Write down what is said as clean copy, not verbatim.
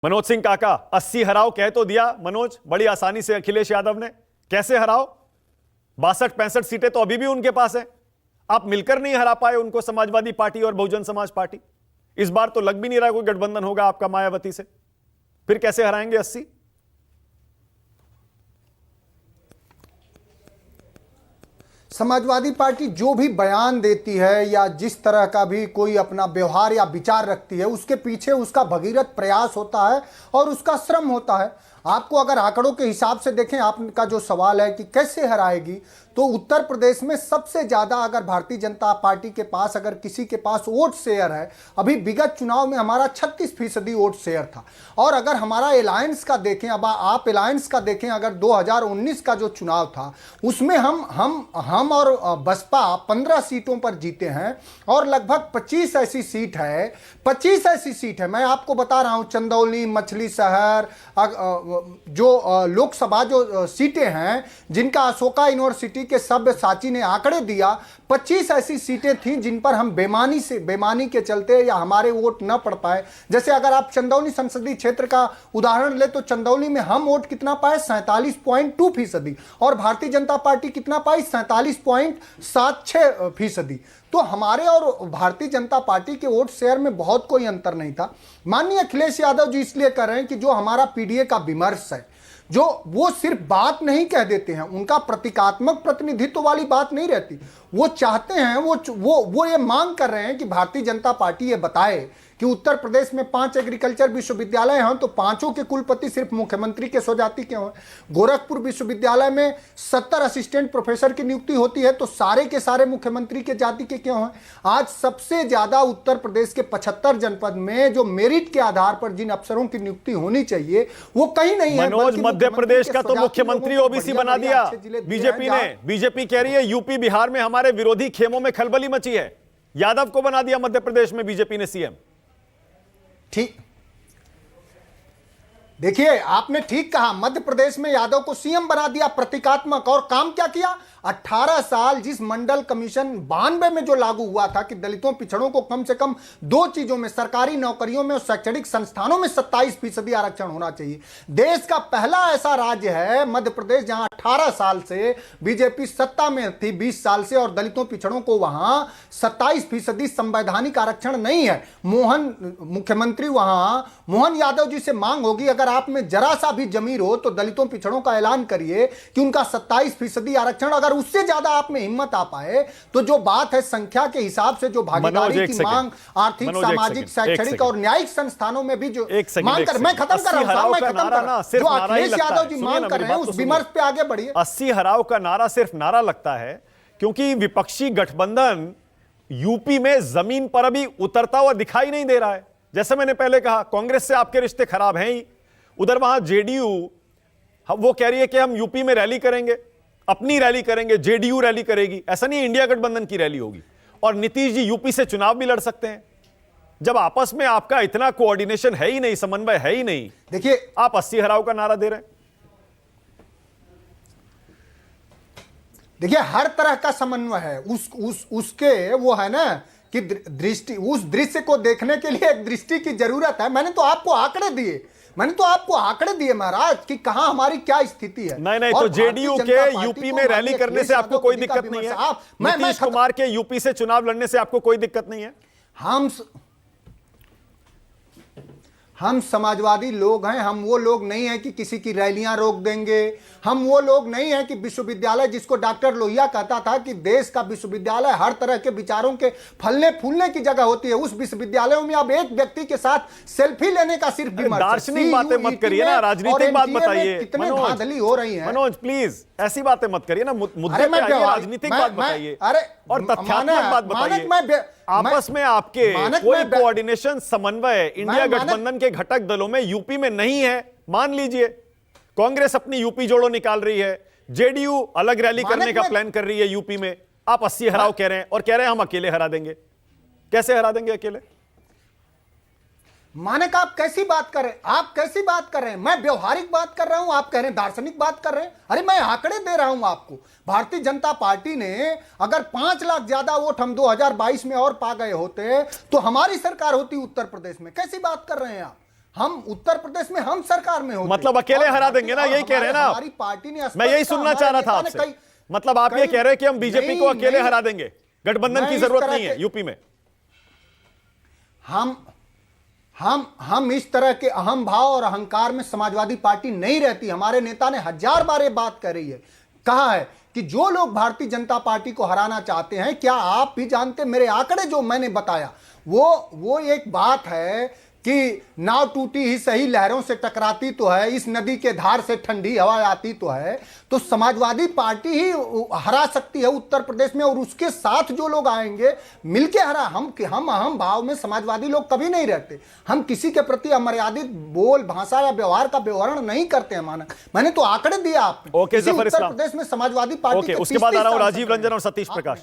मनोज सिंह काका 80 हराओ कह तो दिया मनोज बड़ी आसानी से अखिलेश यादव ने। कैसे हराओ? 62-65 सीटें तो अभी भी उनके पास है। आप मिलकर नहीं हरा पाए उनको, समाजवादी पार्टी और बहुजन समाज पार्टी। इस बार तो लग भी नहीं रहा कोई गठबंधन होगा आपका मायावती से। फिर कैसे हराएंगे 80? समाजवादी पार्टी जो भी बयान देती है या जिस तरह का भी कोई अपना व्यवहार या विचार रखती है, उसके पीछे उसका भगीरथ प्रयास होता है और उसका श्रम होता है। आपको अगर आंकड़ों के हिसाब से देखें, आपका जो सवाल है कि कैसे हराएगी, तो उत्तर प्रदेश में सबसे ज्यादा अगर भारतीय जनता पार्टी के पास अगर किसी के पास वोट शेयर है, अभी विगत चुनाव में हमारा 36% वोट शेयर था। और अगर हमारा अलायंस का देखें, अब आप अलायंस का देखें, अगर 2019 का जो चुनाव था उसमें हम और बसपा 15 सीटों पर जीते हैं और लगभग 25 ऐसी सीट है, 25 ऐसी सीट है, मैं आपको बता रहा हूं, चंदौली, मछली शहर, जो लोकसभा जो सीटें हैं जिनका अशोका यूनिवर्सिटी के सब्यसाची ने आंकड़े दिया, 25 ऐसी सीटें थीं जिन पर हम बेमानी के चलते या हमारे वोट न पड़ पाए। जैसे अगर आप चंदौली संसदीय क्षेत्र का उदाहरण ले तो चंदौली में हम वोट कितना पाए, 47.2%, और भारतीय जनता पार्टी कितना पाई, 47.76%। तो हमारे और भारतीय जनता पार्टी के वोट शेयर में बहुत कोई अंतर नहीं था। माननीय अखिलेश यादव जी इसलिए कर रहे हैं कि जो हमारा पीडीए का विमर्श है, जो वो सिर्फ बात नहीं कह देते हैं, उनका प्रतीकात्मक प्रतिनिधित्व वाली बात नहीं रहती। वो चाहते हैं, वो ये मांग कर रहे हैं कि भारतीय जनता पार्टी ये बताए कि उत्तर प्रदेश में 5 एग्रीकल्चर विश्वविद्यालय हैं तो 5 के कुलपति सिर्फ मुख्यमंत्री के स्वजाति के हों। गोरखपुर विश्वविद्यालय में 70 असिस्टेंट प्रोफेसर की नियुक्ति होती है तो सारे के सारे मुख्यमंत्री के जाति के क्यों हैं? आज सबसे ज्यादा उत्तर प्रदेश के 75 जनपद में जो मेरिट के आधार पर जिन अफसरों की नियुक्ति होनी चाहिए वो कहीं नहीं है। मनोज, मध्य प्रदेश का तो मुख्यमंत्री ओबीसी बना दिया बीजेपी ने। बीजेपी कह रही है यूपी बिहार में हमारे विरोधी खेमों में खलबली मची है। यादव को बना दिया मध्य प्रदेश में बीजेपी ने सीएम। ठीक, देखिए आपने ठीक कहा, मध्य प्रदेश में यादव को सीएम बना दिया, प्रतीकात्मक। और काम क्या किया? 18 साल जिस मंडल कमीशन 92 में जो लागू हुआ था कि दलितों पिछड़ों को कम से कम 2 चीजों में, सरकारी नौकरियों में और शैक्षणिक संस्थानों में 27% आरक्षण होना चाहिए। देश का पहला ऐसा राज्य है मध्य प्रदेश जहां 18 साल से बीजेपी सत्ता में थी, 20 साल से, और दलितों पिछड़ों को वहां 27% संवैधानिक आरक्षण नहीं है। मुख्यमंत्री वहां मोहन यादव जी से मांग होगी, अगर आप में जरा सा भी जमीर हो तो दलितों पिछड़ों का ऐलान करिए कि उनका 27% आरक्षण। अगर उससे ज्यादा आप में हिम्मत आ पाए तो जो बात है संख्या के हिसाब से जो भागीदारी की मांग आर्थिक, सामाजिक, शैक्षणिक और न्यायिक संस्थानों में भी जो मांग कर, मैं खत्म कर रहा हूं, जो अखिलेश यादव जी मांग कर रहे हैं उस विमर्श पे आगे बढ़िए। 80 हराओ का नारा सिर्फ नारा लगता है क्योंकि विपक्षी गठबंधन यूपी में जमीन पर अभी उतरता हुआ दिखाई नहीं दे रहा है। जैसे मैंने पहले कहा, कांग्रेस से आपके रिश्ते खराब हैं ही। उधर वहां जेडीयू वो कह रही है कि हम यूपी में रैली करेंगे, अपनी रैली करेंगे, जेडीयू रैली करेगी। ऐसा नहीं इंडिया गठबंधन की रैली होगी। और नीतीश जी यूपी से चुनाव भी लड़ सकते हैं। जब आपस में आपका इतना कोऑर्डिनेशन है ही नहीं, समन्वय है ही नहीं, देखिए आप 80 हराओ का नारा दे रहे हैं। देखिए हर तरह का समन्वय है, उसके वो है ना कि दृष्टि, उस दृश्य को देखने के लिए एक दृष्टि की जरूरत है। मैंने तो आपको आंकड़े दिए महाराज कि कहां हमारी क्या स्थिति है। नहीं, तो जेडीयू के यूपी में रैली करने से आपको कोई दिक्कत नहीं है? नीतीश कुमार के यूपी से चुनाव लड़ने से आपको कोई दिक्कत नहीं है? हम समाजवादी लोग हैं। हम वो लोग नहीं हैं कि किसी की रैलियां रोक देंगे। हम वो लोग नहीं हैं कि विश्वविद्यालय, जिसको डॉक्टर लोहिया कहता था कि देश का विश्वविद्यालय हर तरह के विचारों के फलने फूलने की जगह होती है, उस विश्वविद्यालयों में अब एक व्यक्ति के साथ सेल्फी लेने का सिर्फ दार्शनिक बातें मत करिए ना, राजनीतिक बात बताइए। कितने धांधली हो रही है मनोज, प्लीज ऐसी बातें मत करिए ना, मुद्दे पे आइए, राजनीतिक बात बताइए और तथ्यात्मक बात बताइए। आपस में आपके कोई कोऑर्डिनेशन, समन्वय इंडिया गठबंधन के घटक दलों में यूपी में नहीं है। मान लीजिए कांग्रेस अपनी यूपी जोड़ो निकाल रही है, जेडीयू अलग रैली करने का प्लान कर रही है यूपी में, आप 80 हराओ कह रहे हैं और कह रहे हैं हम अकेले हरा देंगे। कैसे हरा देंगे अकेले? मानक आप कैसी बात कर रहे हैं? आप कैसी बात कर रहे हैं? मैं व्यवहारिक बात कर रहा हूं, आप कह रहे हैं दार्शनिक बात कर रहे हैं। अरे मैं आंकड़े दे रहा हूं आपको। भारतीय जनता पार्टी ने अगर 5 लाख ज्यादा वोट हम 2022 में और पा गए होते तो हमारी सरकार होती उत्तर प्रदेश में। कैसी बात कर रहे हैं आप? हम उत्तर प्रदेश में हम सरकार में होते, मतलब अकेले और हरा देंगे ना, यही कह रहे हैं ना आप? हमारी पार्टी ने मैं यही सुनना चाह रहा था आपसे। मतलब आप ये कह रहे हैं कि हम बीजेपी को अकेले हरा देंगे, गठबंधन की जरूरत नहीं है यूपी में? हम इस तरह के अहम भाव और अहंकार में समाजवादी पार्टी नहीं रहती। हमारे नेता ने 1000 बार ये बात कहा है कि जो लोग भारतीय जनता पार्टी को हराना चाहते हैं, क्या आप भी जानते, मेरे आंकड़े जो मैंने बताया वो एक बात है कि नाव टूटी ही सही, लहरों से टकराती तो है, इस नदी के धार से ठंडी हवा आती तो है। तो समाजवादी पार्टी ही हरा सकती है उत्तर प्रदेश में, और उसके साथ जो लोग आएंगे मिलके हरा। हम अहम भाव में समाजवादी लोग कभी नहीं रहते। हम किसी के प्रति अमर्यादित बोल, भाषा या व्यवहार का व्यवहार नहीं करते हैं। मैंने तो आंकड़े दिया आपको। ओके, जफर उत्तर इस्लाम। प्रदेश में समाजवादी पार्टी ओके, उसके बाद आ रहा हूं राजीव रंजन और सतीश प्रकाश।